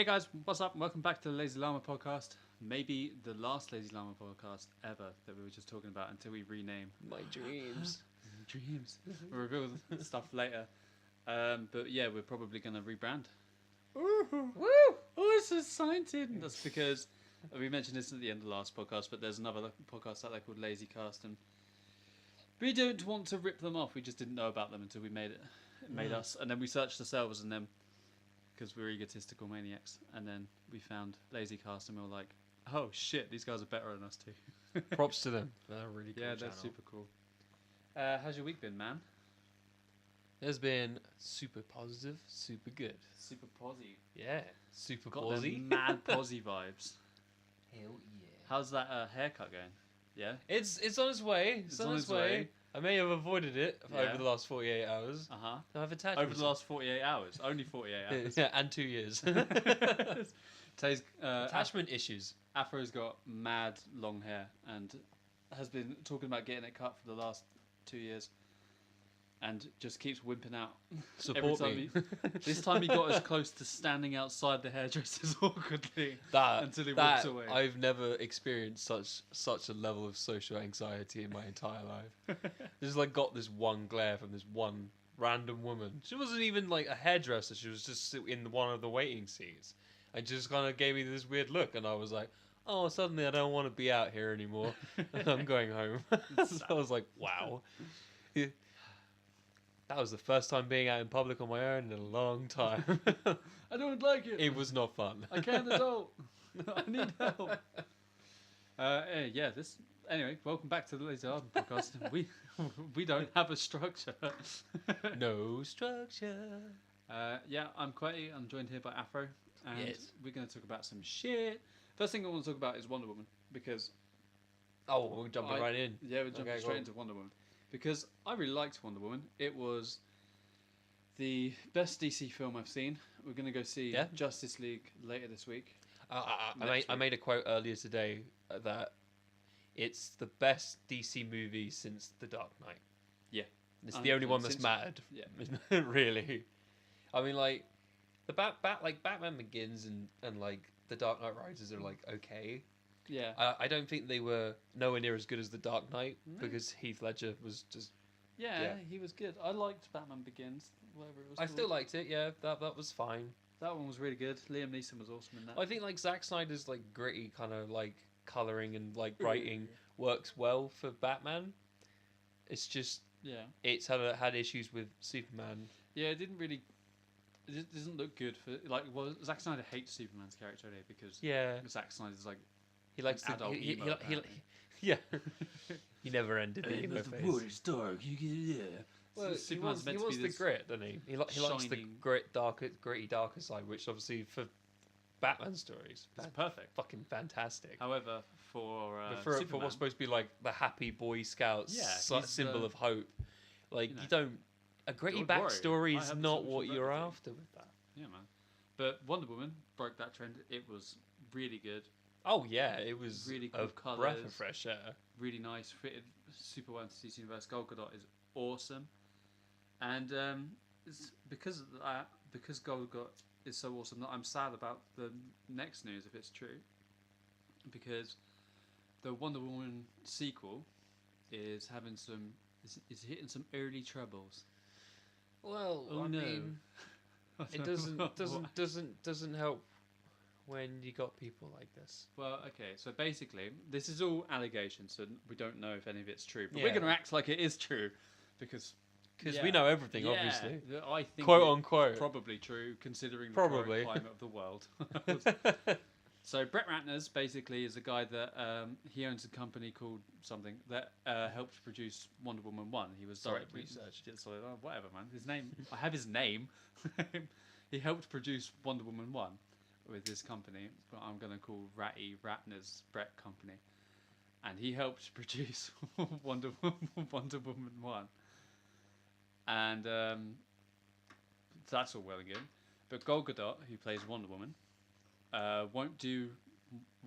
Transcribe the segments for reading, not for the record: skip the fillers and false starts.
Hey guys, what's up? Welcome back to the Lazy Llama podcast. Maybe the last Lazy Llama podcast ever that we were just talking about until we rename. My dreams. Dreams. We'll reveal the stuff later. But yeah, we're probably going to rebrand. Woo! Oh, it's so exciting. That's because we mentioned this at the end of the last podcast, but there's another podcast out there called Lazy Cast, and we don't want to rip them off. We just didn't know about them until we made us, and then we searched ourselves, and then because we're egotistical maniacs, and then we found Lazy Cast, and we were like, oh shit, these guys are better than us too. Props to them. They're really cool. Yeah, they're channel. super cool. How's your week been, man? It's been super positive, super good. Super posy. Yeah, super Got posy. them mad posy vibes. Hell yeah. How's that haircut going? Yeah? It's on its way. It's on its way. I may have avoided it over the last 48 hours. Uh-huh. I've attached Over the last 48 hours. Only 48 hours. yeah, and 2 years. Tay's, Attachment issues. Afro's got mad long hair and has been talking about getting it cut for the last 2 years. And just keeps wimping out. Support me. This time he got as close to standing outside the hairdressers awkwardly until he walks away. I've never experienced such a level of social anxiety in my entire life. Just like got this one glare from this one random woman. She wasn't even like a hairdresser. She was just in one of the waiting seats, and just kind of gave me this weird look. And I was like, oh, suddenly I don't want to be out here anymore. I'm going home. So I was like, wow. That was the first time being out in public on my own in a long time. I don't like it. It was not fun. I can't adult. I need help. Anyway, welcome back to the Lazy Llama podcast. We don't have a structure. No structure. I'm Quetty. I'm joined here by Afro, and Yes. we're going to talk about some shit. First thing I want to talk about is Wonder Woman, because Oh, we're jumping right in. yeah, we're jumping Okay, straight go on. into Wonder Woman. Because I really liked Wonder Woman. It was the best DC film I've seen. We're going to go see Justice League later this week. I made a quote earlier today that it's the best DC movie since The Dark Knight. Yeah. It's the only one that's mattered. Yeah. Really. I mean, like, the Batman Begins and like The Dark Knight Rises are like okay. Yeah. I don't think they were nowhere near as good as The Dark Knight because Heath Ledger was just. Yeah, he was good. I liked Batman Begins, whatever it was. I called. still liked it. Yeah, that was fine. That one was really good. Liam Neeson was awesome in that. I think like Zack Snyder's like gritty kind of like coloring and like writing works well for Batman. It's just it's had issues with Superman. Yeah, it didn't really. It doesn't look good for like. Well, Zack Snyder hates Superman's character because Zack Snyder's like. He likes the adult emo, yeah. He never ended the emo phase. Wood is dark. You get Well, he wants the grit, doesn't he? He likes the gritty, darker side, which obviously for Batman stories, it's perfect, fucking fantastic. However, for what's supposed to be like the happy Boy Scouts symbol of hope, like you don't a gritty backstory is not what you're after with that. Yeah, man. But Wonder Woman broke that trend. It was really good. Oh yeah, it was really cool a breath of fresh air. Really nice, fitted super well into DC Universe. Gal Gadot is awesome, and it's because of that, because Gal Gadot is so awesome that I'm sad about the next news if it's true, because the Wonder Woman sequel is having is hitting some early troubles. Well, I mean, it doesn't help. When you got people like this. Well, okay, so basically, this is all allegations, so we don't know if any of it's true. But we're going to act like it is true, because we know everything, obviously. I think quote unquote probably true, considering the current climate of the world. So Brett Ratner's basically is a guy that he owns a company called something that helped produce Wonder Woman 1. He was direct research. Whatever, man. His name. I have his name. He helped produce Wonder Woman 1. With this company, but I'm going to call Ratner's Brett Company, and he helped produce Wonder Woman 1, and that's all well and good. But Gal Gadot, who plays Wonder Woman, won't do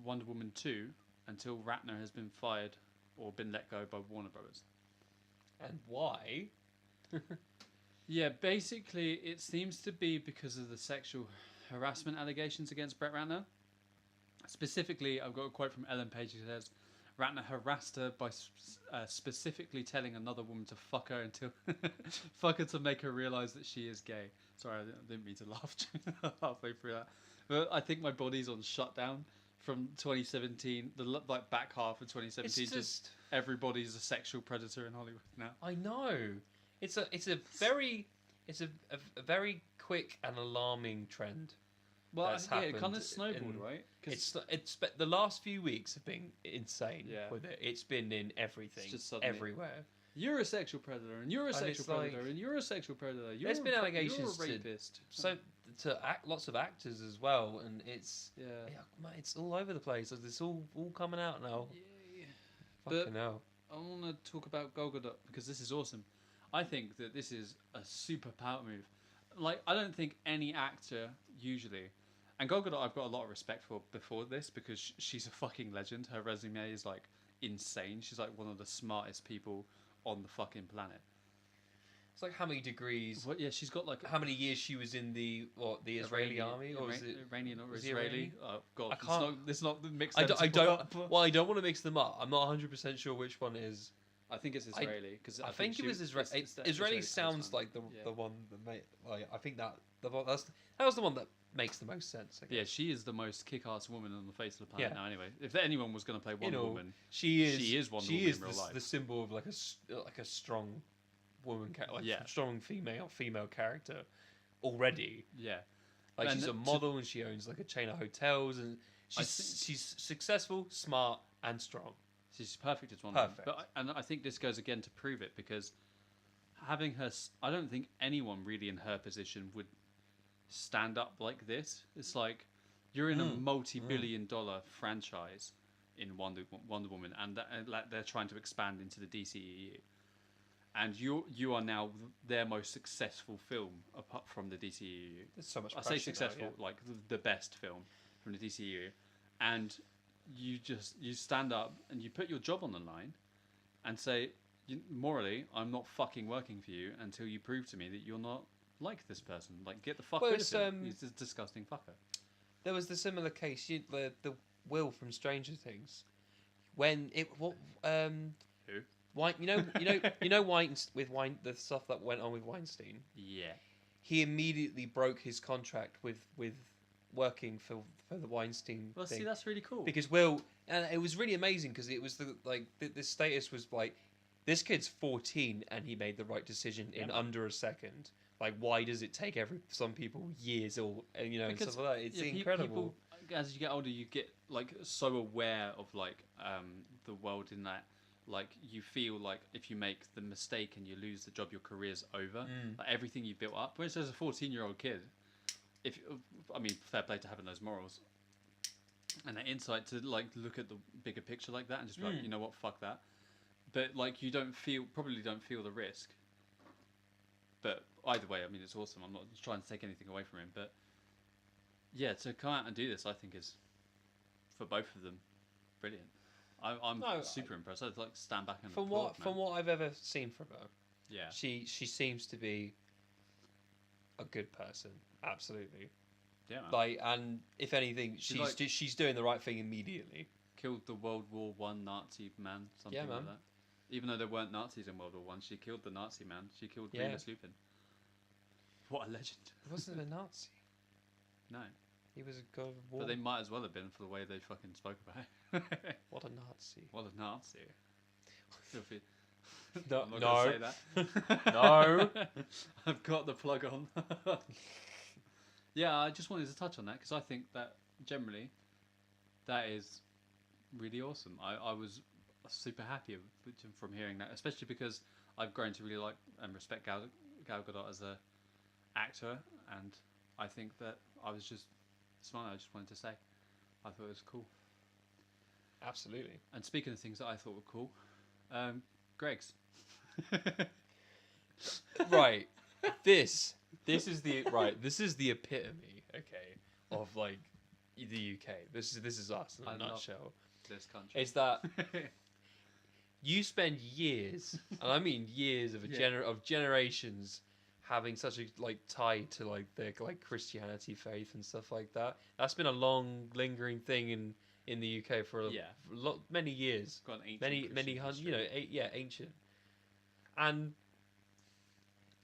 Wonder Woman 2 until Ratner has been fired or been let go by Warner Brothers. And why? Yeah, basically, it seems to be because of the sexual harassment allegations against Brett Ratner. Specifically, I've got a quote from Ellen Page who says, Ratner harassed her by specifically telling another woman to fuck her until fuck her to make her realise that she is gay. Sorry, I didn't mean to laugh halfway through that. But I think my body's on shutdown from 2017, the back half of 2017. It's just everybody's a sexual predator in Hollywood now. I know. It's a very very quick and alarming trend. Well, yeah, it kind of snowballed, right? It's the last few weeks have been insane with it. It's been in everything, it's just suddenly, everywhere. You're a sexual predator, and you're a sexual predator, and you're a sexual predator. There's been allegations you're a rapist. to lots of actors as well, and it's it's all over the place. It's all coming out now. Yeah. Fucking hell. I want to talk about Gal Gadot because this is awesome. I think that this is a super power move. Like, I don't think any actor usually, and Gal Gadot I've got a lot of respect for before this because she's a fucking legend. Her resume is like insane. She's like one of the smartest people on the fucking planet. It's like how many degrees? Well, yeah, she's got like how many years she was in the Israeli army, or is it Iranian or Israeli? Oh god, I can't. It's not mixed. I don't. Well, I don't want to mix them up. I'm not 100% sure which one is. I think it's Israeli because I think it was Israeli. Israeli sounds like the one that made. Like, I think that was the one that makes the most sense. Yeah, she is the most kick-ass woman on the face of the planet now. Anyway, if anyone was going to play Wonder Woman, she is Wonder Woman in real life. The symbol of like a strong woman, strong female character already. Yeah, like she's a model and she owns like a chain of hotels and she's successful, smart, and strong. She's perfect as Wonder Woman. But I think this goes again to prove it because having her, I don't think anyone really in her position would stand up like this. It's like you're in a multi-billion-dollar franchise in Wonder Woman, and they're trying to expand into the DCEU, and you are now their most successful film apart from the DCEU. There's so much. I say successful, like the best film from the DCEU, and you stand up and you put your job on the line and say, morally, I'm not fucking working for you until you prove to me that you're not like this person. Like, get the fuck rid of him. He's a disgusting fucker. There was the similar case, the Will from Stranger Things, when it who the stuff that went on with Weinstein. Yeah, he immediately broke his contract with working for the Weinstein thing. See, that's really cool. Because Will, and it was really amazing because it was the status was like, this kid's 14 and he made the right decision in under a second. Like, why does it take some people years or and stuff like that? It's incredible. People, as you get older, you get like so aware of like the world in that. Like, you feel like if you make the mistake and you lose the job, your career's over. Like, everything you built up. Whereas as a 14-year-old kid, fair play to having those morals and that insight to like look at the bigger picture like that and just be like, you know what, fuck that. But like, you probably don't feel the risk. But either way, I mean, it's awesome. I'm not trying to take anything away from him, but yeah, to come out and do this, I think is for both of them brilliant. I'm super impressed. I'd like stand back and from what I've ever seen from her. Yeah, she seems to be a good person. Absolutely. Yeah, man. Like, and if anything, she's doing the right thing immediately. Killed the World War I Nazi man, something like that. Even though there weren't Nazis in World War I, she killed the Nazi man. She killed Remus Lupin. What a legend! He wasn't a Nazi. No. He was a god of war. But they might as well have been for the way they fucking spoke about it. What a Nazi! What a Nazi! No, I'm not gonna say that. No. I've got the plug on. Yeah, I just wanted to touch on that because I think that generally that is really awesome. I was super happy from hearing that, especially because I've grown to really like and respect Gal Gadot as a actor, and I think that I was just something I just wanted to say. I thought it was cool. Absolutely. And speaking of things that I thought were cool, Greg's. Right. This is the epitome, okay, of like the UK. This is us in a nutshell. This country. Is that you spend years, and I mean years of generations, having such a like tie to like their like Christianity faith and stuff like that. That's been a long lingering thing in the UK for many years. Got an ancient many hundred, you know, history. ancient. And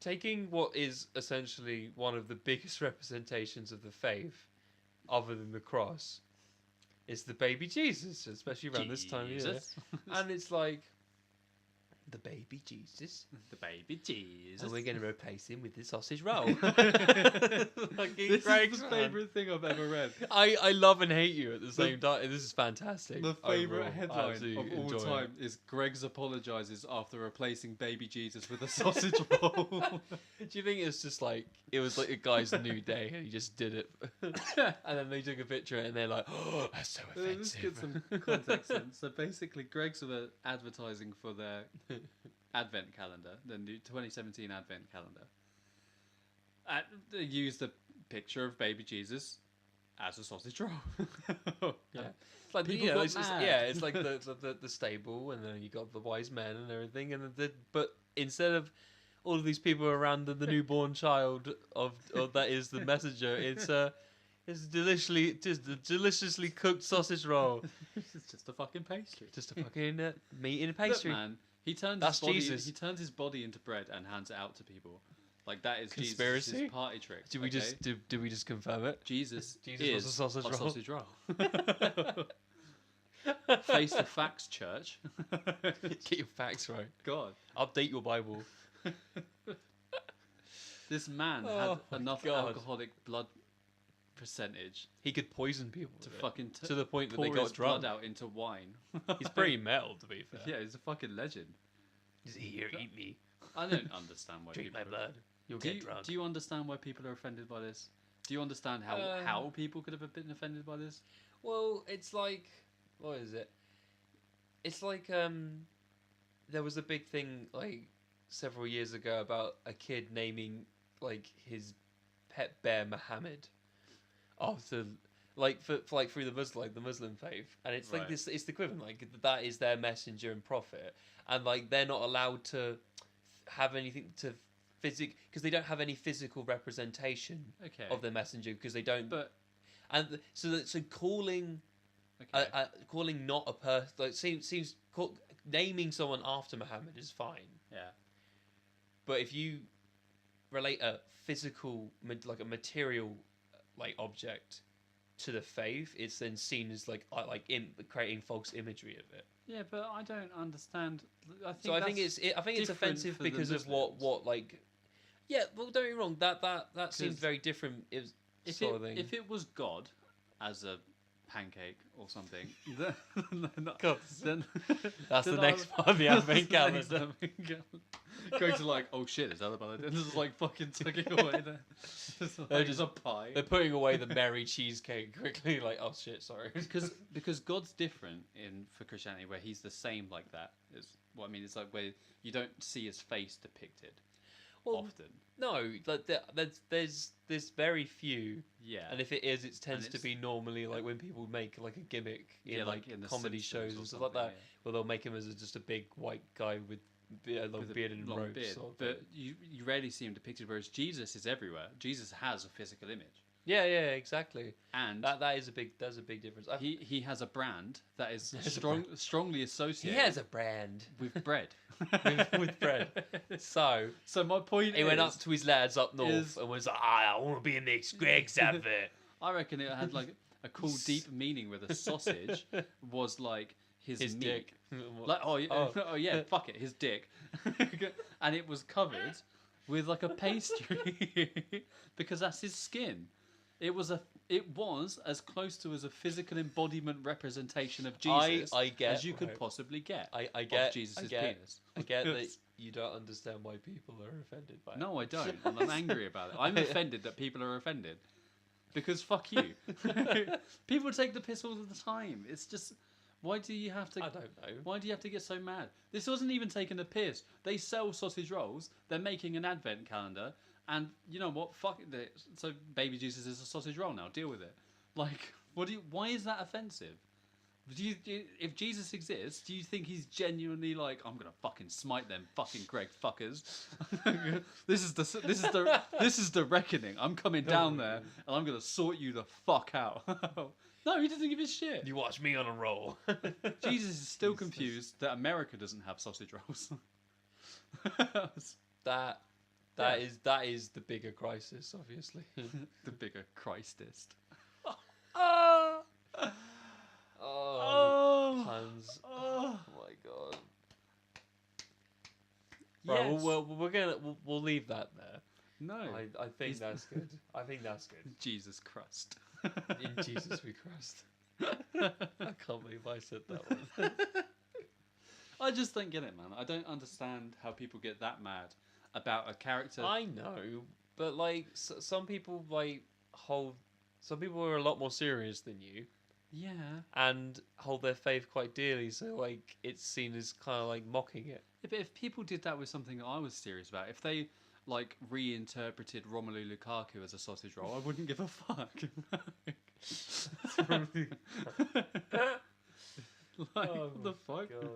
taking what is essentially one of the biggest representations of the faith, other than the cross, is the baby Jesus, especially around this time of year. And it's like, the baby Jesus. The baby Jesus. And we're going to replace him with the sausage roll. This is the favourite thing I've ever read. I love and hate you at the same time. This is fantastic. The favourite headline of all enjoy time is Greggs apologises after replacing baby Jesus with a sausage roll. Do you think it's just like, it was like a guy's new day and he just did it? And then they took a picture and they're like, oh, that's so offensive. Let's get some context in. So basically, Greggs were advertising for their Advent calendar, the new 2017 Advent calendar. They used a picture of baby Jesus as a sausage roll. Yeah, it's like People got mad. it's like the stable, and then you got the wise men and everything, and but instead of all of these people around the newborn child of that is the messenger, it's deliciously cooked sausage roll. It's just a fucking pastry. Just a fucking meat in a pastry. Look, man, he turns Jesus. He turns his body into bread and hands it out to people. Like that is Conspiracy? Jesus' party trick. Did we just confirm it? Jesus was a sausage roll. Face the facts, church. Get your facts right. God. Update your Bible. This man had enough alcoholic blood percentage. He could poison people To the point that pour they got his drunk. blood out into wine. He's pretty metal, to be fair. Yeah, he's a fucking legend. He's here, eat me. I don't understand why Drink people my blood. You'll get drunk. Do you understand why people are offended by this? Do you understand how people could have been offended by this? Well, it's like, what is it? It's like there was a big thing like several years ago about a kid naming like his pet bear Muhammad after through the Muslim faith, and it's like this. It's the equivalent, like that is their messenger and prophet, and like they're not allowed to have anything to because they don't have any physical representation of their messenger because they don't. But and so calling calling not a person like naming someone after Muhammad is fine. Yeah. But if you relate a physical like a material like object to the faith, it's then seen as like creating false imagery of it. Yeah, but I don't understand. I think it's offensive because of what like. Yeah, well, don't get me wrong. That seems very different. If it was God as a pancake or something, then that's the next part of the Advent calendar. Going to like, oh shit, is that about it? This is like fucking taking away there's a pie. They're putting away the merry cheesecake quickly. Like, oh shit, sorry. Because God's different for Christianity, where he's the same like that. Is what I mean. It's like where you don't see his face depicted. Often. No, like there's very few. Yeah. And if it is, it tends to be normally like when people make like a gimmick in in the comedy shows and stuff like that, where they'll make him as just a big white guy with long beard and robes. Beard. But you rarely see him depicted, whereas Jesus is everywhere. Jesus has a physical image. Yeah, exactly. And that's a big difference. He has a brand that is strongly associated. He has a brand with bread. with bread. So my point he went up to his lads up north and was like, I want to be in the Greggs advert. I reckon it had like a cool deep meaning where the sausage was like his meat. Dick. Like fuck it, his dick. And it was covered with like a pastry because that's his skin. It was as close to as a physical embodiment representation of Jesus as you could possibly get. I get Jesus' penis. I get that you don't understand why people are offended by it. No, I don't. I'm angry about it. I'm offended that people are offended. Because fuck you. People take the piss all the time. It's just, why do you have to... I don't know. Why do you have to get so mad? This wasn't even taking a piss. They sell sausage rolls. They're making an advent calendar. And you know what? Fuck it. So Baby Jesus is a sausage roll now. Deal with it. Like, why is that offensive? If Jesus exists, do you think he's genuinely like, I'm gonna fucking smite them fucking Greg fuckers? This is the reckoning. I'm coming down there and I'm gonna sort you the fuck out. No, he doesn't give a shit. You watch me on a roll. Jesus is still confused that America doesn't have sausage rolls. That is the bigger crisis, obviously. The bigger Christist. Puns. Oh. Oh my god. Right, Yes. we'll leave that there. No. I think that's good. I think that's good. Jesus Christ. In Jesus we Christ. I can't believe I said that one. I just don't get it, man. I don't understand how people get that mad about a character. I know, but like some people some people are a lot more serious than you. Yeah. And hold their faith quite dearly, so like it's seen as kind of like mocking it. Yeah, but if people did that with something that I was serious about, if they like reinterpreted Romelu Lukaku as a sausage roll, I wouldn't give a fuck. What the fuck? God.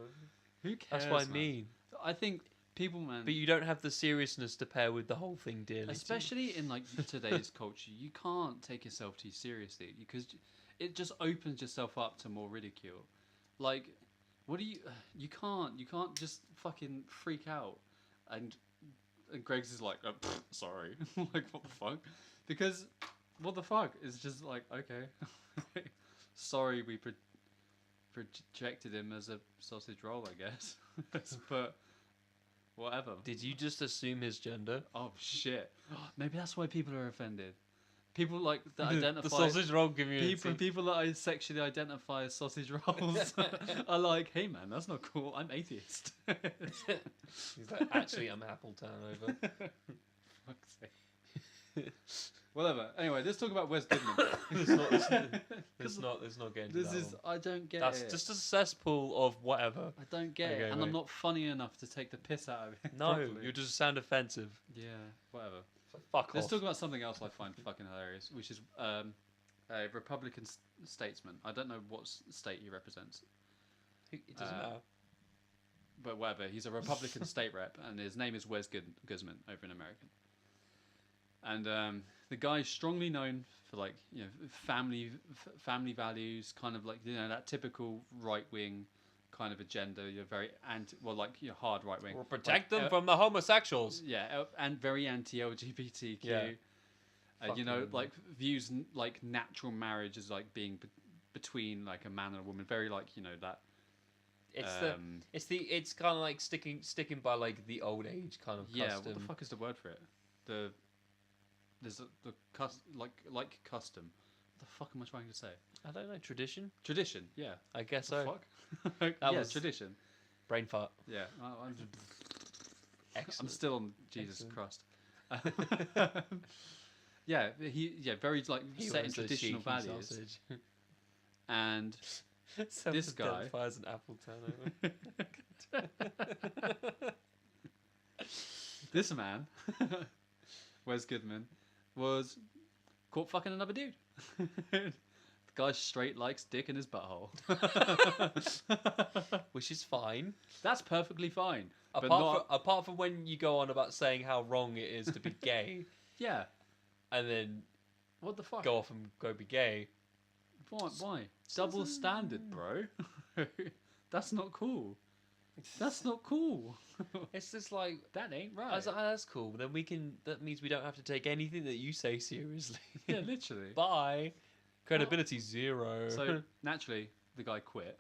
Who cares? That's what I man? mean. I think people, man. But you don't have the seriousness to pair with the whole thing dearly. Especially in like today's culture, you can't take yourself too seriously because it just opens yourself up to more ridicule. Like, what do you can't just fucking freak out and Greg's is like, sorry, like what the fuck? Because what the fuck is just like, okay, sorry we projected him as a sausage roll, I guess, but whatever. Did you just assume his gender? Oh shit! Maybe that's why people are offended. People like that identify the sausage roll community. People that I sexually identify as sausage rolls are like, hey man, that's not cool. I'm atheist. He's like, actually, I'm apple turnover. Fuck's sake. Whatever. Anyway, let's talk about Wes Goodman. Let's not get into This that is one. I don't get That's it. just a cesspool of whatever. I don't get Okay, it, and wait. I'm not funny enough to take the piss out of it. No, properly. you just sound offensive. Yeah, whatever. So fuck Let's off. talk about something else I find fucking hilarious, which is a Republican statesman. I don't know what state he represents, It doesn't matter. but whatever. He's a Republican state rep, and his name is Wes Goodman over in America. And the guy's strongly known for like family values, kind of like that typical right wing kind of agenda. You're very hard right wing. We'll protect like, them from the homosexuals. Yeah, and very anti-LGBTQ. Yeah. Like views like natural marriage as like being between like a man and a woman. Very like that. It's kind of like sticking by like the old age kind of Yeah, custom. what the fuck is the word for it? There's like custom. What the fuck am I trying to say? I don't know, tradition. Tradition. Yeah. I guess The so. fuck? That yeah, was- tradition. Brain fart. Yeah. I'm Excellent. still on Jesus Excellent. crust. Yeah, very like He set in wants a traditional cheeky values. sausage. And this guy identifies an apple turnover. this man, Wes Goodman, was caught fucking another dude. The guy straight likes dick in his butthole. Which is fine. That's perfectly fine. But Apart from when you go on about saying how wrong it is to be gay, yeah, and then what the fuck? go off and go be gay. Why? Double standard, bro. That's not cool. That's not cool. It's just like That ain't right. I was like, "Oh, that's cool. Then that means we don't have to take anything that you say seriously. Yeah, literally. Bye. Credibility zero. So naturally, the guy quit,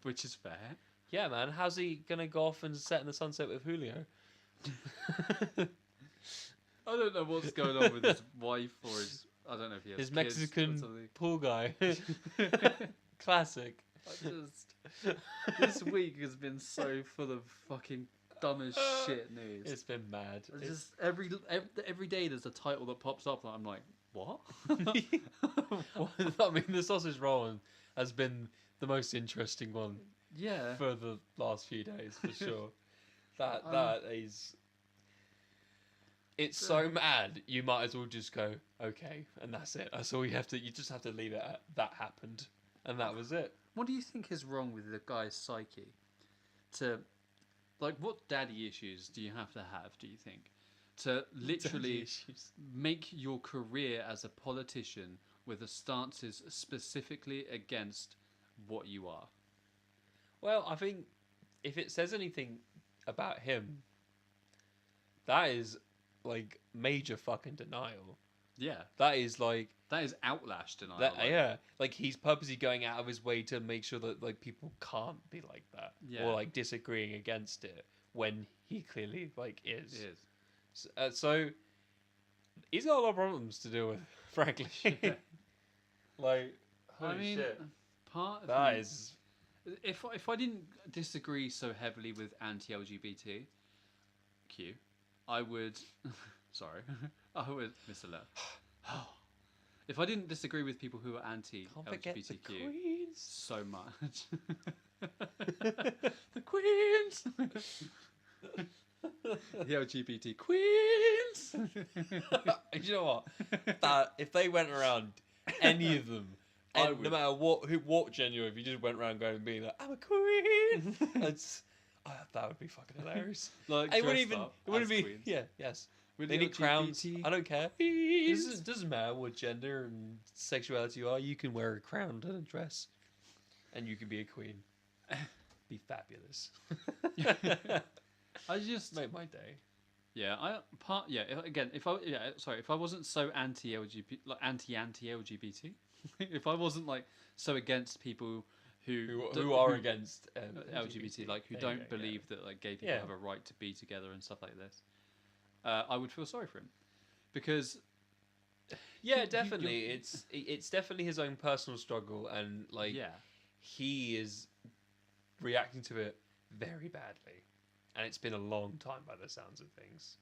which is fair. yeah, man. How's he gonna go off and set in the sunset with Julio? I don't know what's going on with his wife or his. I don't know if he has His kids Mexican or something. pool guy. Classic. This week has been so full of fucking dumb as shit news. It's been mad. It's just every day there's a title that pops up and I'm like, what? I mean, the sausage roll has been the most interesting one Yeah. for the last few days, for sure. That is... It's so mad, you might as well just go, okay, and that's it. That's all you have to... You just have to leave it at that happened. And that was it. What do you think is wrong with the guy's psyche? To, like, what daddy issues do you have, do you think? To literally make your career as a politician with the stances specifically against what you are? Well, I think if it says anything about him, that is like major fucking denial. Yeah. That is like That is outlash denial. yeah, like he's purposely going out of his way to make sure that like people can't be like that, or like disagreeing against it when he clearly like is. It is. So he's got a lot of problems to deal with, frankly. Like, holy shit. Part of That me, is. If I didn't disagree so heavily with anti-LGBTQ, I would. Sorry, I would miss a lot. If I didn't disagree with people who are anti-LGBTQ so much, the queens, the LGBT queens. You know what? That if they went around, any of them, and no matter what gender, if you just went around going and being like, "I'm a queen," that would be fucking hilarious. Like, it wouldn't be. Queens. Yeah, yes. With They the need crowns. LGBT I don't care. It doesn't matter what gender and sexuality you are. You can wear a crown and a dress, and you can be a queen. Be fabulous. I just made my day. Yeah, if I wasn't so anti-LGBT, like anti-LGBT, if I wasn't like so against people who are against LGBT, like who don't believe that like gay people have a right to be together and stuff like this, I would feel sorry for him, because definitely it's definitely his own personal struggle, and like he is reacting to it very badly, and it's been a long time by the sounds of things.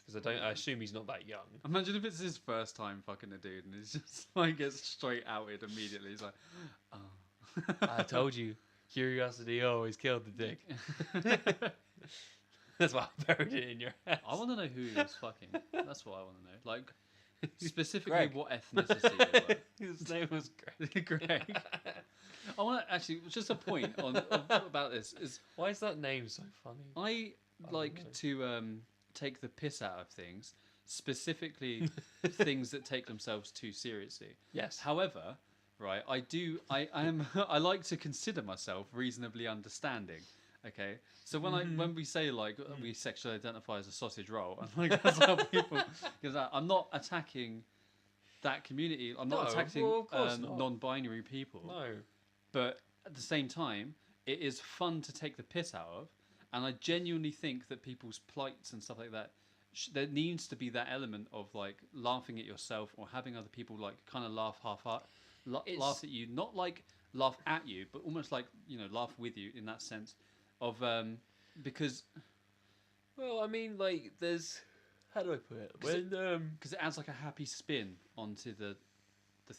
Because I assume he's not that young. Imagine if it's his first time fucking a dude and he's just like gets straight outed immediately. He's like, oh. I told you, curiosity always killed the dick. That's why I buried it in your ass. I want to know who he was fucking. That's what I want to know. Like, specifically what ethnicity they were. His name was Greg. Greg. I want to actually, just a point about this is, why is that name so funny? I like to take the piss out of things, specifically things that take themselves too seriously. Yes. However, right, I like to consider myself reasonably understanding. Okay, so when we say like we sexually identify as a sausage roll, and like that's how people, because I'm not attacking that community. I'm not attacking non-binary people. No. But at the same time, it is fun to take the piss out of, and I genuinely think that people's plights and stuff like that, there needs to be that element of like laughing at yourself or having other people like kind of laugh laugh at you, not like laugh at you, but almost like, you know, laugh with you in that sense of because. Well, I mean, like there's, how do I put it? Because it adds like a happy spin onto the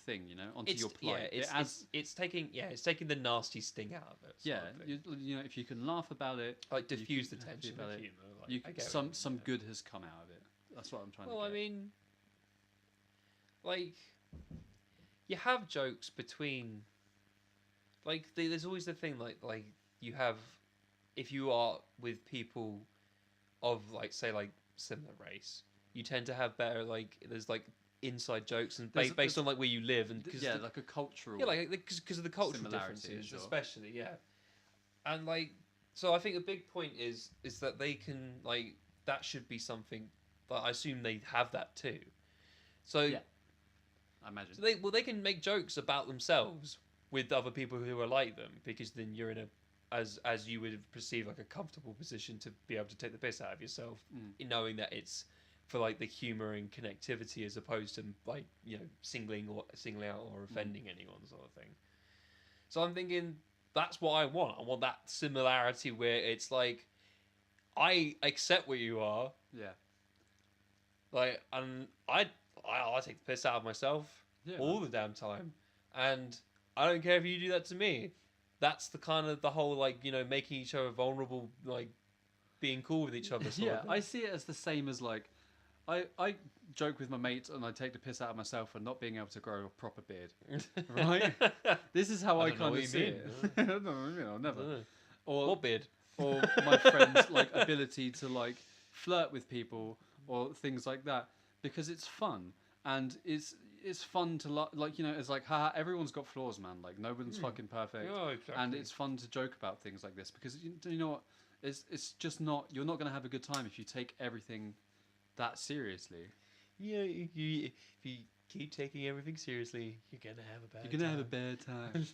thing, you know, onto your plight. Yeah, it's taking the nasty sting out of it. Yeah, you know, if you can laugh about it, like diffuse the tension with humor. Like, some good has come out of it. That's what I'm trying to get. Well, I mean, like, you have jokes between, like, there's always the thing, like you have, if you are with people of, like, say, like, similar race, you tend to have better, like, there's, like, inside jokes and based on, like, where you live. And like a cultural... Yeah, like, because of the cultural differences, especially, And, like, so I think a big point is that they can, like, that should be something that I assume they have that too. So, yeah, I imagine. So they can make jokes about themselves with other people who are like them, because then you're in as you would perceive, like a comfortable position to be able to take the piss out of yourself, in knowing that it's for like the humor and connectivity as opposed to like, you know, singling out or offending anyone sort of thing. So I'm thinking that's what I want. I want that similarity where it's like, I accept what you are. Yeah. Like, and I take the piss out of myself all the damn time, and I don't care if you do that to me. That's the kind of the whole, like, you know, making each other vulnerable, like being cool with each other. Sort of thing. I see it as the same as like I joke with my mates and I take the piss out of myself for not being able to grow a proper beard. Right? This is how I kind of see it. I don't know what you mean. I'll never. Or What beard? or my friend's like ability to like flirt with people or things like that, because it's fun and it's fun to like, you know, it's like, haha, everyone's got flaws, man, like no one's fucking perfect. Oh, exactly. And it's fun to joke about things like this because you know what, it's just not, you're not going to have a good time if you take everything that seriously. Yeah, if you keep taking everything seriously, you're gonna have a bad. You're gonna have a bad time.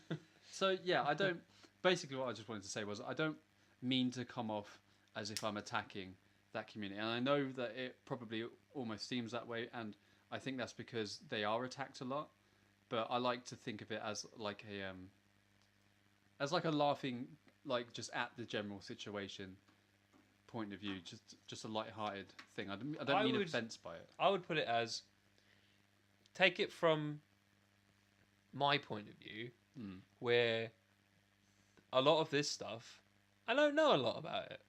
So yeah, I don't. Basically, what I just wanted to say was I don't mean to come off as if I'm attacking that community, and I know that it probably almost seems that way, and I think that's because they are attacked a lot. But I like to think of it as like a laughing, like just at the general situation point of view, just a light-hearted thing. I don't mean offence by it. I would put it as, take it from my point of view, where a lot of this stuff, I don't know a lot about it.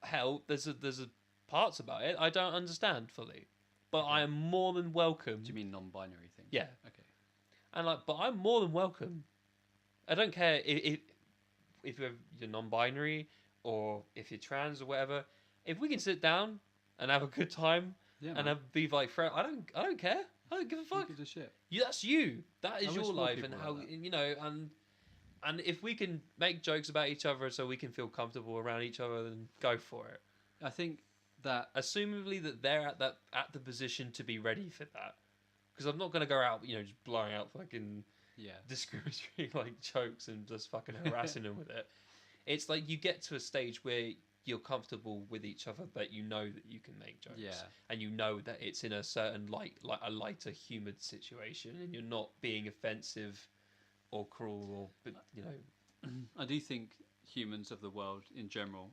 Hell, there's a parts about it I don't understand fully, but I am more than welcome. Do you mean non-binary things? Yeah. Okay. And but I'm more than welcome. I don't care if you're non-binary or if you're trans or whatever. If we can sit down and have a good time be like friends, I don't care. I don't give a fuck. Who gives a shit? That's you. That is your life, and how like you know. And if we can make jokes about each other so we can feel comfortable around each other, then go for it. I think that, assumably that they're at the position to be ready for that, because I'm not going to go out, just blowing out fucking discriminatory like jokes and just fucking harassing them with it. It's like you get to a stage where you're comfortable with each other, that you know that you can make jokes, and you know that it's in a certain like a lighter, humid situation, and you're not being offensive or cruel, or I do think humans of the world in general,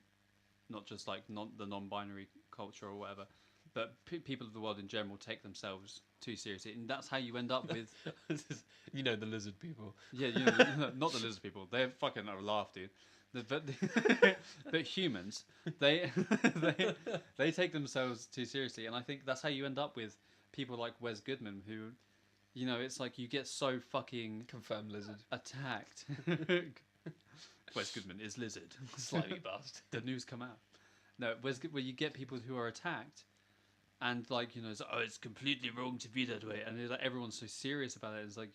not just like the non-binary culture or whatever, but people of the world in general take themselves too seriously, and that's how you end up with the lizard people. Yeah, not the lizard people. They're fucking laugh, dude. But humans, they take themselves too seriously, and I think that's how you end up with people like Wes Goodman, who, it's like you get so fucking confirmed lizard attacked. Wes Goodman is lizard. Slightly buzzed. The news come out. No, where you get people who are attacked, and like it's like, oh, it's completely wrong to be that way, and like everyone's so serious about it. It's like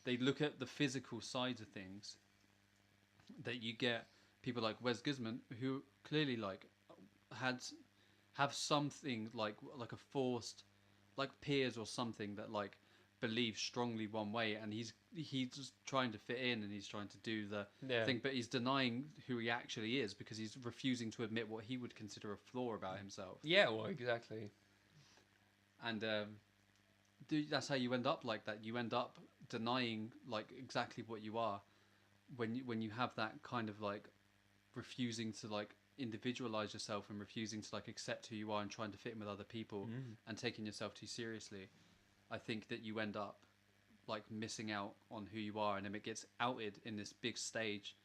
they look at the physical sides of things. That you get people like Wes Goodman who clearly like have something like a forced like peers or something that like believe strongly one way, and he's just trying to fit in, and he's trying to do the thing, but he's denying who he actually is because he's refusing to admit what he would consider a flaw about himself. Yeah, well, exactly. And that's how you end up like that. You end up denying like exactly what you are when you have that kind of like refusing to like individualize yourself and refusing to like accept who you are and trying to fit in with other people and taking yourself too seriously. I think that you end up like missing out on who you are, and then it gets outed in this big stage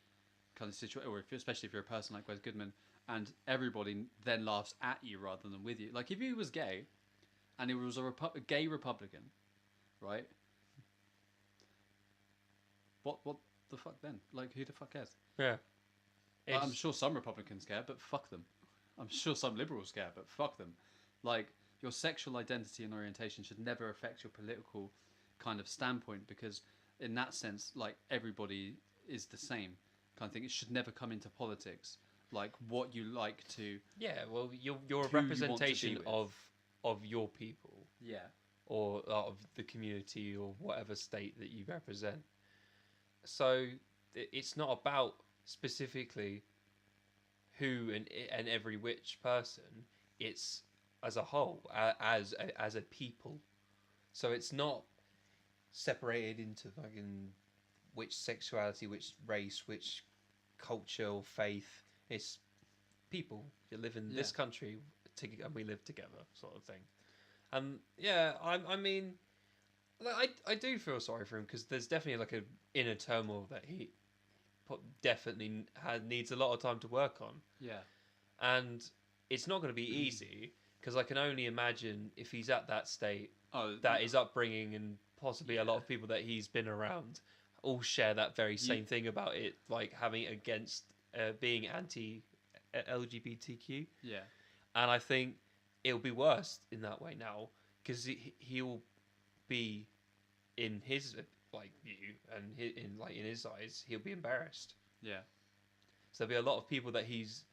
kind of situation, or especially if you're a person like Wes Goodman, and everybody then laughs at you rather than with you. Like if he was gay and he was a gay Republican, right? What the fuck then? Like who the fuck cares? Yeah. I'm sure some Republicans care, but fuck them. I'm sure some liberals care, but fuck them. Like, your sexual identity and orientation should never affect your political kind of standpoint, because in that sense, like, everybody is the same kind of thing. It should never come into politics. Like, what you like to... Yeah, well, you're a representation of your people. Yeah. Or of the community or whatever state that you represent. So, it's not about specifically who and every which person. It's as a whole, as a people. So it's not separated into fucking which sexuality, which race, which culture or faith. It's people. You live in this country and we live together, sort of thing. And yeah, I mean, like, I do feel sorry for him, because there's definitely like an inner turmoil that he definitely needs a lot of time to work on. Yeah. And it's not going to be easy, Because I can only imagine if he's at that state, Oh, that his upbringing and possibly a lot Yeah. of people that he's been around all share that very same thing about it, like having against being anti LGBTQ. yeah, And I think it'll be worse in that way now because he'll be in his like view and in his eyes he'll be embarrassed. yeah. So there'll be a lot of people that he's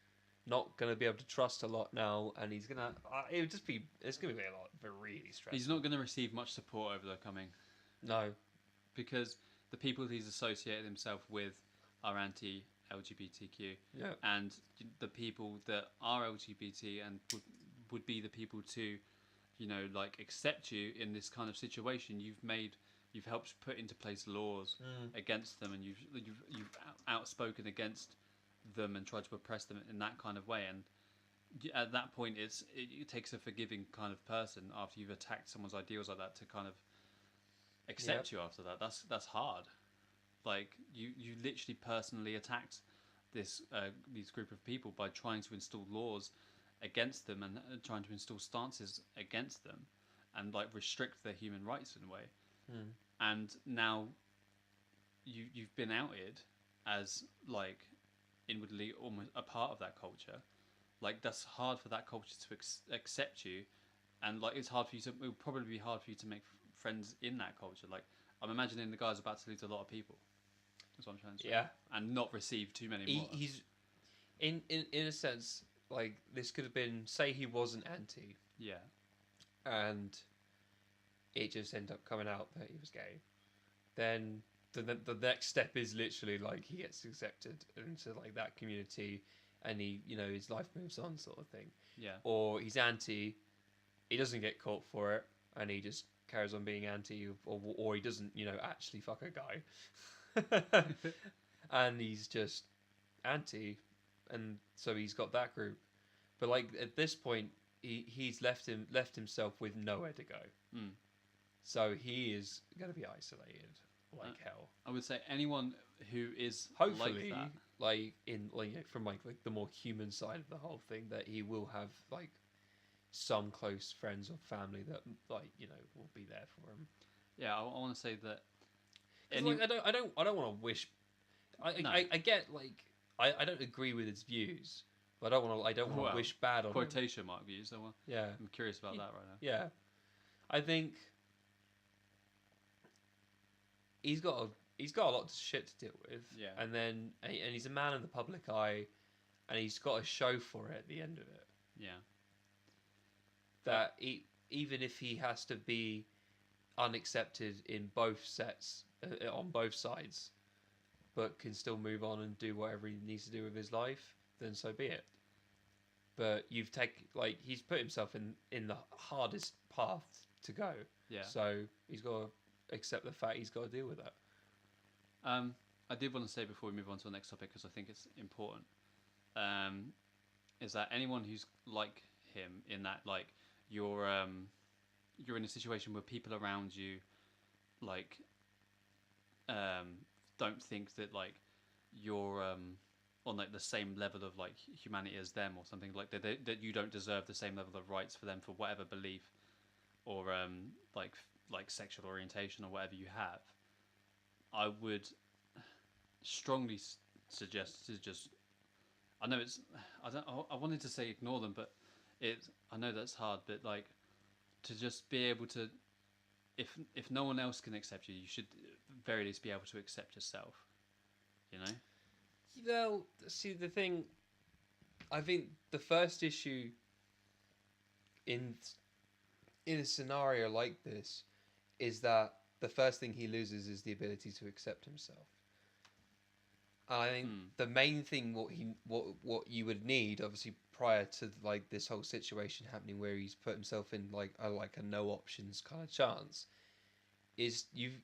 not going to be able to trust a lot now, and he's gonna it would just be it's going to be a lot really stressful. He's not going to receive much support over the coming, No. because the people he's associated himself with are anti-LGBTQ, Yeah. and the people that are LGBT and would be the people to, like accept you in this kind of situation. You've helped put into place laws against them, and you've outspoken against them and tried to oppress them in that kind of way. And at that point, it takes a forgiving kind of person after you've attacked someone's ideals like that to kind of accept you after that. That's hard. Like you literally personally attacked these group of people by trying to install laws against them and trying to install stances against them and like restrict their human rights in a way. And now you've been outed as like inwardly almost a part of that culture. Like that's hard for that culture to accept you, and like it's hard for you to. It would probably be hard for you to make friends in that culture. Like I'm imagining the guy's about to lose a lot of people. That's what I'm trying to say. Yeah. And not receive too many more. He's in a sense like this could have been, say he wasn't anti, Yeah. and it just ended up coming out that he was gay. Then the next step is literally like he gets accepted into like that community, and his life moves on, sort of thing. Yeah. Or he's anti, he doesn't get caught for it, and he just carries on being anti, or he doesn't actually fuck a guy, and he's just anti, and so he's got that group. But like at this point, he's left himself with nowhere to go. So he is going to be isolated like hell. I would say anyone who is Hopefully, like that, from the more human side of the whole thing, that he will have like some close friends or family that will be there for him. Yeah, I want to say that. I don't want to wish. I get I don't agree with his views, but I don't want to wish bad on him. Quotation mark views. Yeah, I'm curious about that right now. Yeah, I think he's got a lot of shit to deal with. Yeah, and he's a man in the public eye, and he's got a show for it at the end of it. Yeah, that even if he has to be unaccepted in both sets on both sides, but can still move on and do whatever he needs to do with his life, then so be it. But he's put himself in the hardest path to go. Yeah. So he's got to accept the fact he's got to deal with that. I did want to say before we move on to the next topic, because I think it's important, is that anyone who's like him, in that like you're in a situation where people around you like don't think that like you're on like the same level of like humanity as them, or something like that you don't deserve the same level of rights for them for whatever belief or like sexual orientation or whatever you have. I would strongly suggest to just, I wanted to say ignore them, but I know that's hard, but like to just be able to, if no one else can accept you, you should at very least be able to accept yourself, Well, see, the thing, I think the first issue in a scenario like this is that the first thing he loses is the ability to accept himself. And I think the main thing what you would need, obviously, prior to like this whole situation happening where he's put himself in like a no options kind of chance, is you've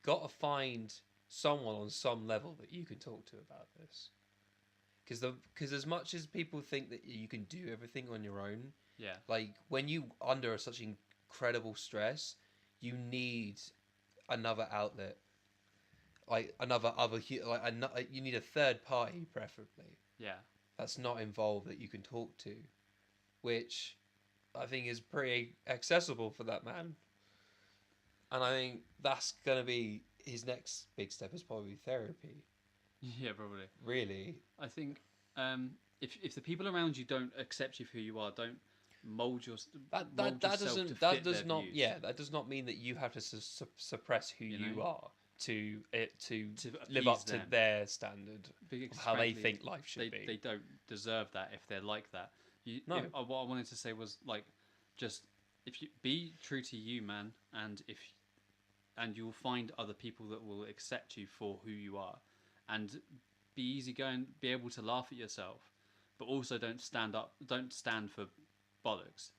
got to find someone on some level that you can talk to about this. Because as much as people think that you can do everything on your own, yeah, like when you under such incredible stress, you need another outlet, like you need a third party, preferably. Yeah, that's not involved, that you can talk to, which I think is pretty accessible for that man. And I think that's going to be his next big step is probably therapy. Yeah, probably. Really. I think if the people around you don't accept you for who you are, don't mold your mold That yourself doesn't to that fit does their not views, that does not mean that you have to suppress who you know? are to live appease up to them. their standard Because of how they frankly, think life should be. They don't deserve that if they're like that. No. What I wanted to say was like, just if you be true to you, man, and you'll find other people that will accept you for who you are, and be easygoing, be able to laugh at yourself, but also don't stand for bollocks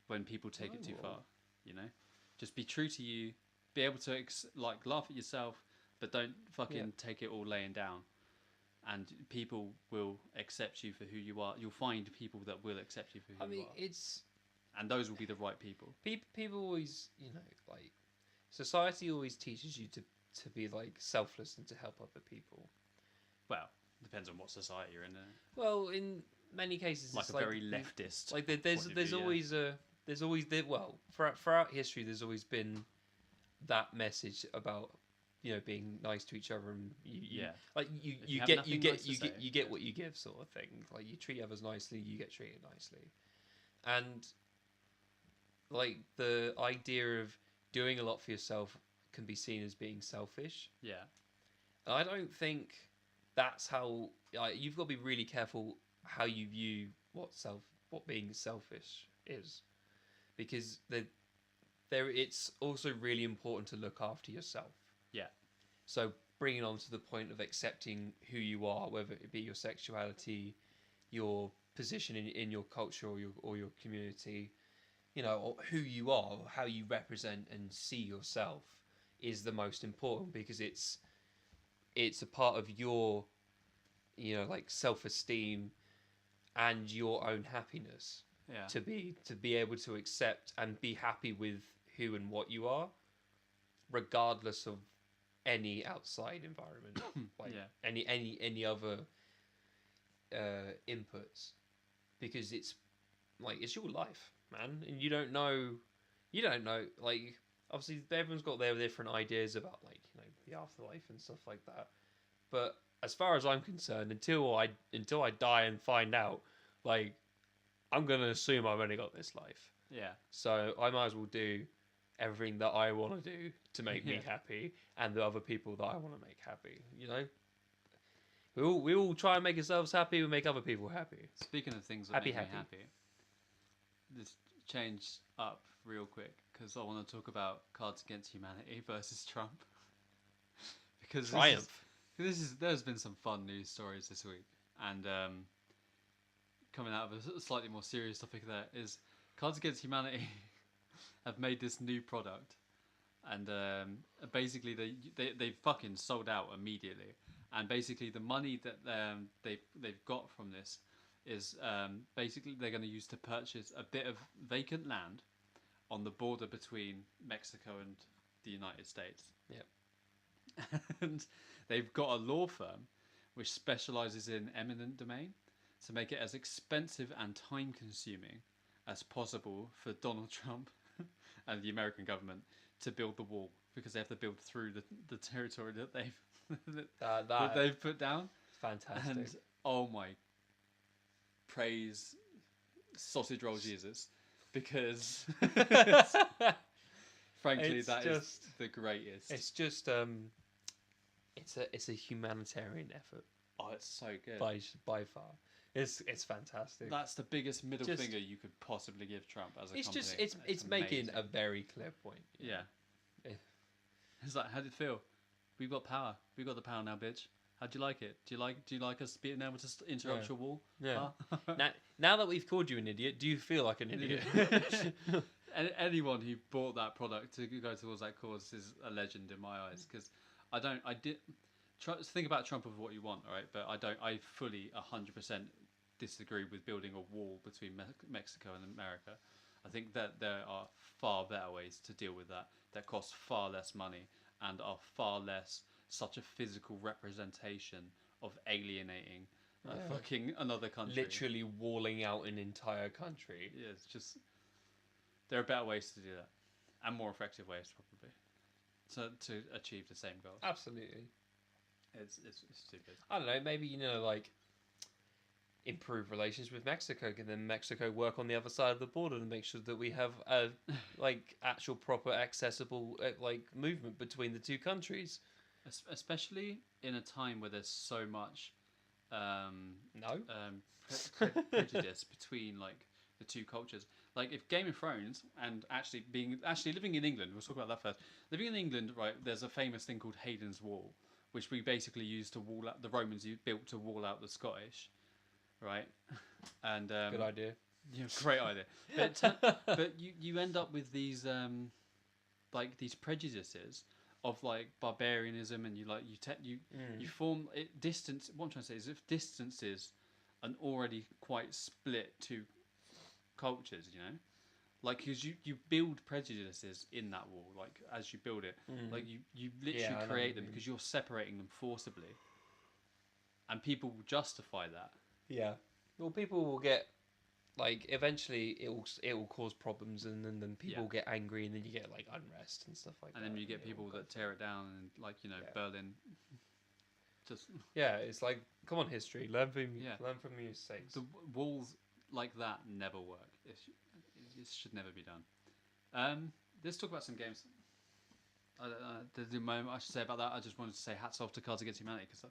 when people take it too far. You know, just be true to you, be able to laugh at yourself, but don't fucking take it all laying down. And people will accept you for who you are. You'll find people that will accept you for who you are. And those will be the right people. People always, like society always teaches you to be like selfless and to help other people. Well, depends on what society you're in. Well, in many cases, like it's a very leftist. Like there's always throughout history, there's always been that message about being nice to each other, and you get what you give, sort of thing. Like you treat others nicely, you get treated nicely, and like the idea of doing a lot for yourself can be seen as being selfish. Yeah, I don't think that's how. You've got to be really careful how you view what being selfish is, because it's also really important to look after yourself. Yeah. So bringing on to the point of accepting who you are, whether it be your sexuality, your position in your culture or your community, or who you are, how you represent and see yourself, is the most important, because it's a part of your, like self-esteem and your own happiness. Yeah. To be able to accept and be happy with who and what you are, regardless of any outside environment, like any other inputs, because it's your life, man, and you don't know, like, obviously everyone's got their different ideas about the afterlife and stuff like that, but as far as I'm concerned, until I die and find out, like, I'm gonna assume I've only got this life. Yeah. So I might as well do everything that I want to do to make me happy, and the other people that I want to make happy. We all try and make ourselves happy. We make other people happy. Speaking of things that make me happy, let's change up real quick, because I want to talk about Cards Against Humanity versus Trump. Because Triumph. There's been some fun news stories this week, and coming out of a slightly more serious topic, there is Cards Against Humanity have made this new product, and basically they fucking sold out immediately, and basically the money that they've got from this is basically they're going to use to purchase a bit of vacant land on the border between Mexico and the United States. Yep. And they've got a law firm which specializes in eminent domain to make it as expensive and time consuming as possible for Donald Trump and the American government to build the wall, because they have to build through the territory that they've put down. Fantastic. And oh my, praise sausage roll Jesus, because frankly that is the greatest. It's just it's a humanitarian effort. Oh, it's so good. By far. It's fantastic. That's the biggest middle finger you could possibly give Trump as a company. It's making a very clear point. Yeah. It's like, how did it feel? We've got power. We've got the power now, bitch. How do you like it? Do you like us being able to interrupt your wall? Yeah. Huh? now that we've called you an idiot, do you feel like an idiot? And anyone who bought that product to go towards that cause is a legend in my eyes, because think about Trump of what you want, all right? But I fully 100% disagree with building a wall between Mexico and America. I think that there are far better ways to deal with that cost far less money and are far less such a physical representation of alienating fucking another country. Literally walling out an entire country. Yeah, it's just... There are better ways to do that, and more effective ways probably, to achieve the same goals. Absolutely. It's stupid. I don't know. Maybe like improve relations with Mexico, and then Mexico work on the other side of the border to make sure that we have a like actual proper accessible like movement between the two countries. Especially in a time where there's so much prejudice between like the two cultures. Like if Game of Thrones and actually living in England, we'll talk about that first. Living in England, right? There's a famous thing called Hayden's Wall, which we basically used to wall out the Romans built to wall out the Scottish, right? And good idea. Yeah, great idea. But you end up with these like these prejudices of like barbarianism, and you form it distance. What I'm trying to say is, if distances an already quite split two cultures, like because you build prejudices in that wall, like as you build it, like you literally create them because you're separating them forcibly, and people will justify that. Yeah. Well, people will get like eventually it will cause problems, and then people get angry, and then you get like unrest and stuff like that. And then you get people that tear it down, and like Berlin. Just it's like, come on, history, learn from your mistakes. The walls like that never work. It should never be done. Let's talk about some games. The moment I should say about that, I just wanted to say hats off to Cards Against Humanity, because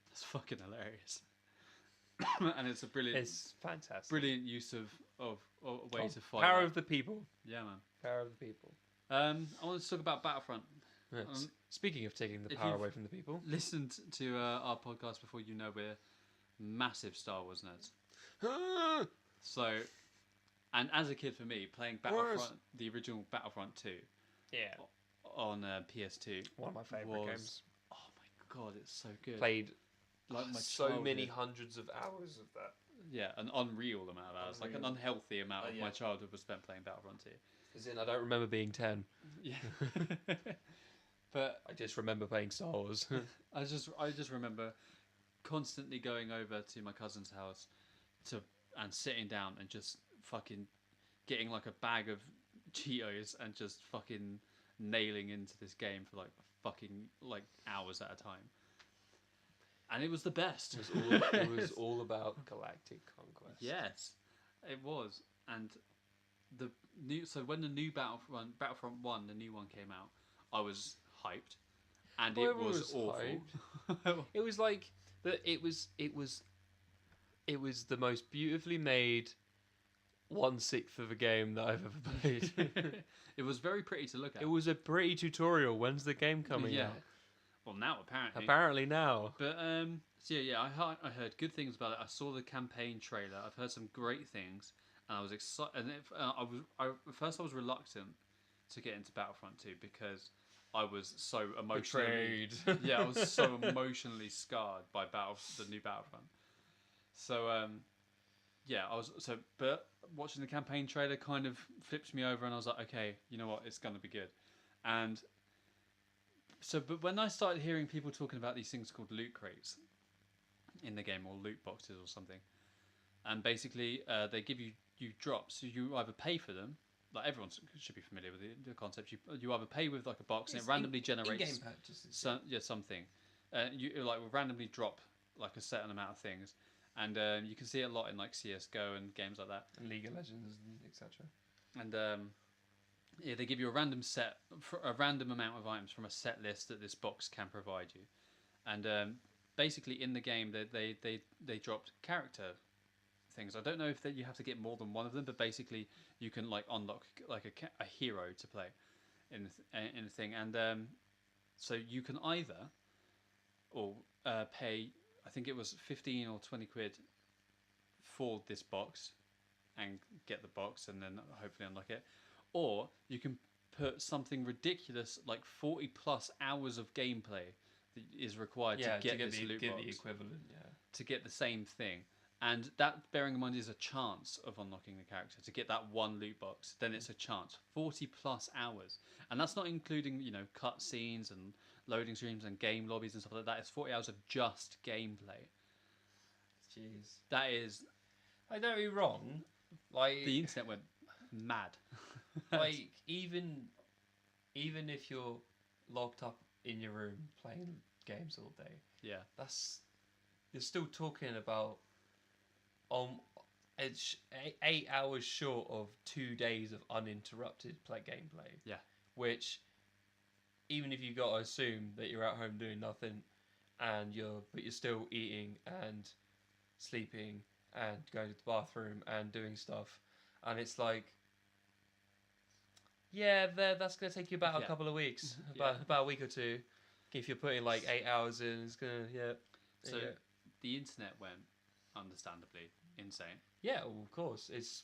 that's fucking hilarious. And it's it's fantastic, brilliant use of a way to fight. Power of the people. Yeah, man. Power of the people. I want to talk about Battlefront. Speaking of taking the power away from the people, listened to our podcast before, we're massive Star Wars nerds. So, and as a kid, for me, playing Battlefront, the original Battlefront 2, on PS2, one of my favorite games. Oh my god, it's so good. Played like my so many hundreds of hours of that. Yeah, an unreal amount of hours, like an unhealthy amount of my childhood was spent playing Battlefront 2. As in, I don't remember being 10. Yeah. But I just remember playing Star Wars. I just remember constantly going over to my cousin's house and sitting down and just fucking getting like a bag of Cheetos and just fucking nailing into this game for like fucking like hours at a time. And it was the best. It was all about galactic conquest. Yes, it was. And when the new Battlefront 1, the new one came out, I was hyped, and it was awful. It was like it was the most beautifully made 1/6 of a game that I've ever played. It was very pretty to look at. It was a pretty tutorial. When's the game coming out? Well, now apparently. Apparently now. But I heard good things about it. I saw the campaign trailer. I've heard some great things, and I was excited. And at first I was reluctant to get into Battlefront 2 because I was so emotionally betrayed. I was so emotionally scarred by the new Battlefront. So but watching the campaign trailer kind of flipped me over, and I was like, okay, you know what, it's gonna be good. And so, but when I started hearing people talking about these things called loot crates in the game, or loot boxes or something, and basically they give you drops. So you either pay for them, like everyone should be familiar with the concept. You either pay with like a box, and it randomly generates in-game purchases. Something. You like will randomly drop like a certain amount of things, and you can see it a lot in like CS:GO and games like that, and League of Legends, etc. And they give you a random amount of items from a set list that this box can provide you, and basically in the game they dropped character things. I don't know if you have to get more than one of them, but basically you can like unlock like a hero to play in the thing, and so you can either pay, I think it was 15 or 20 quid for this box and get the box and then hopefully unlock it, or you can put something ridiculous like 40 plus hours of gameplay that is required to get this loot box, the equivalent, to get the same thing. And that, bearing in mind, is a chance of unlocking the character. To get that one loot box, then it's a chance. 40 plus hours. And that's not including, cutscenes and loading screens and game lobbies and stuff like that. It's 40 hours of just gameplay. Jeez. That is... I don't be wrong. Like, the internet went mad. like even if you're locked up in your room playing games all day, Yeah. you're still talking about it's 8 hours short of 2 days of uninterrupted gameplay. Yeah. Which, even if you got to assume that you're at home doing nothing, but you're still eating and sleeping and going to the bathroom and doing stuff, and it's like, yeah, that's gonna take you about a couple of weeks, about a week or two. If you're putting like 8 hours in, it's gonna So the internet went understandably insane. Yeah, well, of course, it's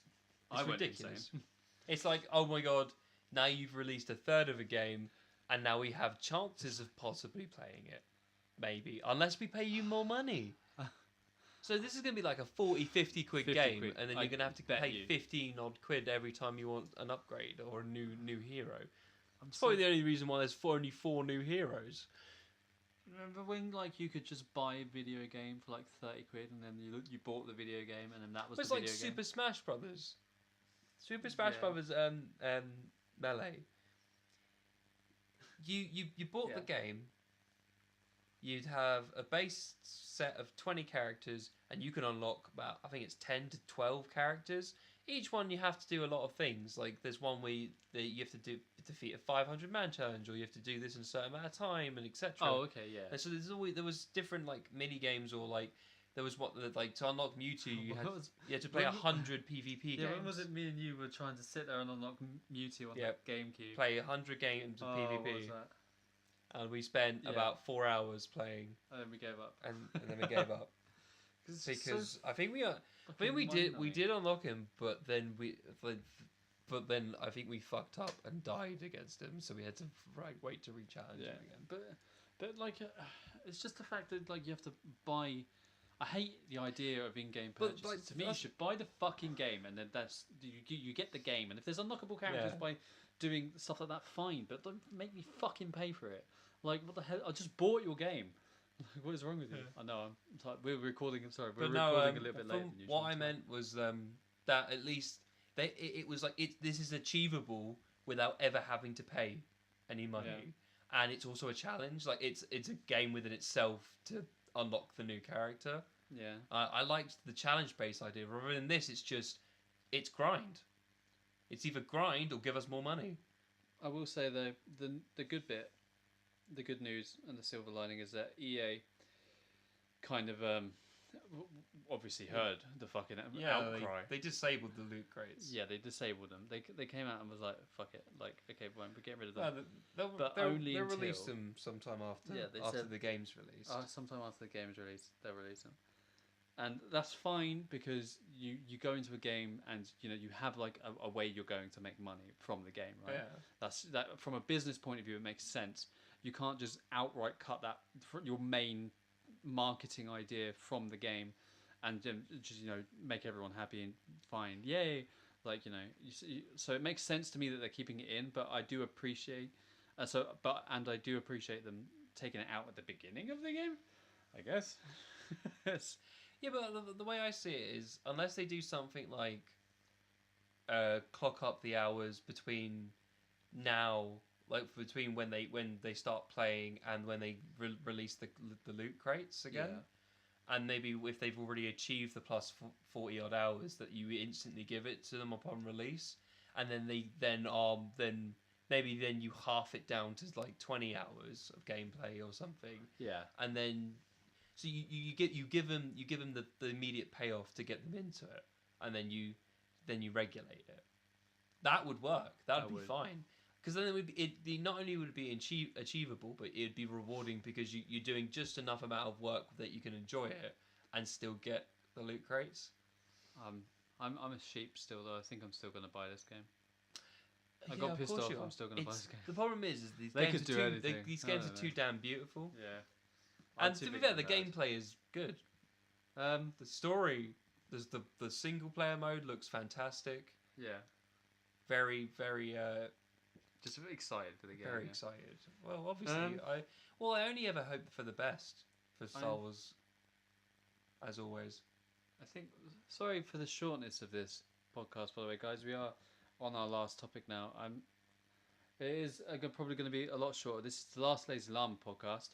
I went ridiculous. insane. It's like, oh my god, now you've released a third of a game, and now we have chances of possibly playing it. Maybe. Unless we pay you more money. So this is going to be like a 40, 50 quid 50 game, quid. and then you're going to have to pay you. 15 odd quid every time you want an upgrade or a new hero. It's so probably the only reason why there's only 4 new heroes. Remember when like you could just buy a video game for like 30 quid, and then you bought the video game, and then that was It's the like video game? Super Smash Brothers. Super Smash Yeah. Brothers Melee. You bought the game. You'd have a base set of 20 characters, and you can unlock about, I think it's 10 to 12 characters. Each one you have to do a lot of things. Like there's one where you have to defeat a 500-man challenge, or you have to do this in a certain amount of time, and etc. Oh, okay, yeah. And so there was different like mini games, or like there was like to unlock Mewtwo you had to play 100 PvP games. Yeah, when was it me and you were trying to sit there and unlock Mewtwo on that GameCube? Play 100 games of PvP. What was that? And we spent about 4 hours playing, and then we gave up. and then we gave up because I think we did unlock him, but then I think we fucked up and died against him, so we had to wait to re-challenge him again. But like it's just the fact that like you have to buy. I hate the idea of in-game purchases. But, like, to me, you should buy the fucking game, and then you get the game. And if there's unlockable characters by doing stuff like that, fine. But don't make me fucking pay for it. Like, what the hell? I just bought your game. Like, what is wrong with you? I know. I'm sorry. We're recording. I'm sorry. We're recording a little bit later than usual. What I meant was that at least it was like this is achievable without ever having to pay any money, and it's also a challenge. Like it's a game within itself to unlock the new character. Yeah. I liked the challenge-based idea. Rather than this, it's grind. It's either grind or give us more money. I will say though, the good bit, the good news and the silver lining is that EA kind of obviously heard the fucking outcry. They disabled the loot crates. Yeah, they disabled them. They came out and was like, fuck it. Like, okay, fine, we're getting rid of them. They'll release them sometime after the game's released. Sometime after the game's released, they'll release them. And that's fine because you go into a game and you have like a way you're going to make money from the game, right? Yeah. That from a business point of view, it makes sense. You can't just outright cut that your main marketing idea from the game and just make everyone happy and fine, yay, like so it makes sense to me that they're keeping it in, but I do appreciate I do appreciate them taking it out at the beginning of the game, I guess. Yeah, but the way I see it is, unless they do something like clock up the hours between now, like between when they start playing and when they release the loot crates again, and maybe if they've already achieved the plus 40 odd hours, that you instantly give it to them upon release, and then then maybe you half it down to like 20 hours of gameplay or something. Yeah, and then. So you give them the immediate payoff to get them into it, and then you regulate it. That would work. That would be fine. Because then not only would it be achievable, but it'd be rewarding because you're doing just enough amount of work that you can enjoy it and still get the loot crates. I'm a sheep still though. I think I'm still going to buy this game. I got pissed off. I'm still going to buy this game. The problem is these games are too damn beautiful. Yeah. And to be fair, the gameplay is good. The story, the single player mode looks fantastic. Yeah. Very, very. Just excited for the game. Very excited. Well, obviously, I only ever hope for the best for Star Wars. As always. I think. Sorry for the shortness of this podcast, by the way, guys. We are on our last topic now. It is probably going to be a lot shorter. This is the last Lazy Llama podcast,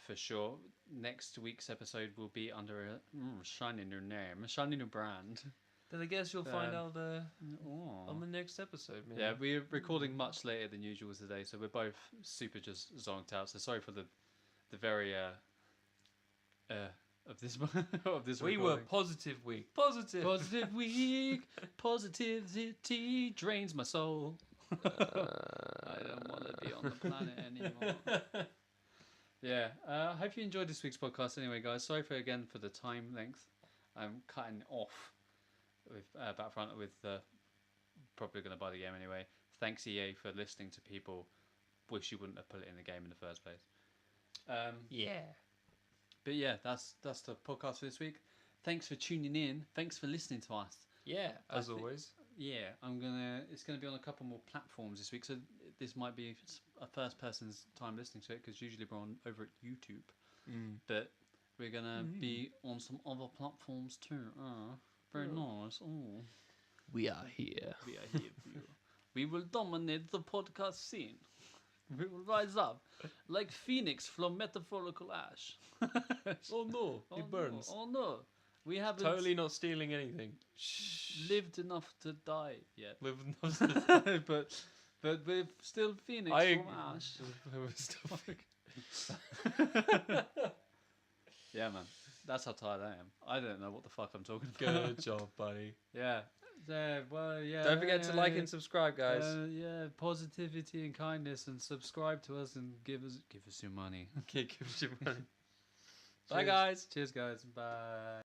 for sure. Next week's episode will be under a shiny new name, a shiny new brand. Then I guess you'll find out on the next episode. Maybe. Yeah, we're recording much later than usual today, so we're both super just zonked out. So sorry for the very of this of this. We recording. were positive week. Positive week. Positivity drains my soul. I don't want to be on the planet anymore. Yeah, I hope you enjoyed this week's podcast anyway, guys. Sorry for the time length. I'm cutting off with Battlefront with probably going to buy the game anyway. Thanks EA for listening to people wish you wouldn't have put it in the game in the first place. Yeah. But yeah, that's the podcast for this week. Thanks for tuning in. Thanks for listening to us. Yeah, as always. Yeah, it's gonna be on a couple more platforms this week, so this might be a first person's time listening to it because usually we're over at YouTube, but we're gonna be on some other platforms too. Very nice. Oh, we are here. We are here for you. We will dominate the podcast scene. We will rise up like Phoenix from metaphorical ash. Oh no, it burns. No. Oh no. We haven't totally not stealing anything. lived enough to die yet. Lived enough to die. but we're still Phoenix from ash. Yeah, man. That's how tired I am. I don't know what the fuck I'm talking about. Good job, buddy. Yeah. Well, yeah. Don't forget to like and subscribe, guys. Yeah, positivity and kindness, and subscribe to us and give us your money. Okay, give us your money. Bye, guys. Cheers, guys. Bye.